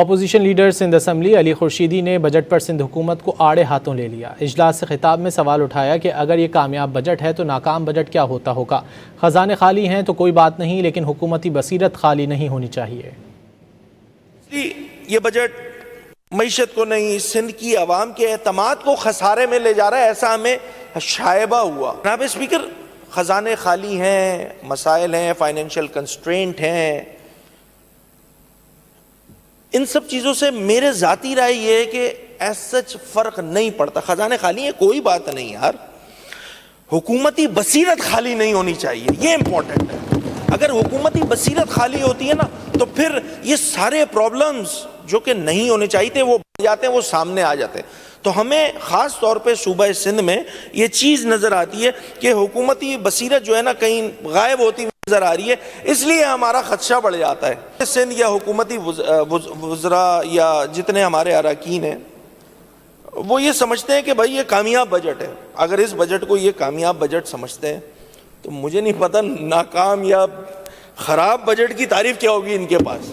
Opposition leader Sindh assembly علی خورشیدی نے budget پر سندھ حکومت کو آڑے ہاتھوں لے لیا۔ اجلاس سے خطاب میں سوال اٹھایا کہ اگر یہ کامیاب بجٹ ہے تو ناکام بجٹ کیا ہوتا ہوگا۔ خزانے خالی ہیں تو کوئی بات نہیں، لیکن حکومتی بصیرت خالی نہیں ہونی چاہیے۔ یہ بجٹ معیشت کو نہیں، سندھ کی عوام کے اعتماد کو خسارے میں لے جا رہا ہے، ایسا ہمیں شائبہ ہوا۔ جناب اسپیکر، خزانے خالی ہیں، مسائل ہیں، فائنینشیل کنسٹرینٹ ہیں، ان سب چیزوں سے میرے ذاتی رائے یہ ہے کہ ایسا فرق نہیں پڑتا۔ خزانے خالی ہیں، کوئی بات نہیں یار، حکومتی بصیرت خالی نہیں ہونی چاہیے، یہ امپورٹنٹ ہے۔ اگر حکومتی بصیرت خالی ہوتی ہے نا تو پھر یہ سارے پرابلمز جو کہ نہیں ہونے چاہیے تھے وہ بڑھ جاتے ہیں، وہ سامنے آ جاتے ہیں۔ تو ہمیں خاص طور پہ صوبہ سندھ میں یہ چیز نظر آتی ہے کہ حکومتی بصیرت جو ہے نا کہیں غائب ہوتی نظر آ رہی ہے، اس لیے ہمارا خدشہ بڑھ جاتا ہے۔ سندھ یا حکومتی وزراء یا جتنے ہمارے اراکین ہیں وہ یہ سمجھتے ہیں کہ بھائی یہ کامیاب بجٹ ہے۔ اگر اس بجٹ کو یہ کامیاب بجٹ سمجھتے ہیں تو مجھے نہیں پتہ ناکام یا خراب بجٹ کی تعریف کیا ہوگی ان کے پاس۔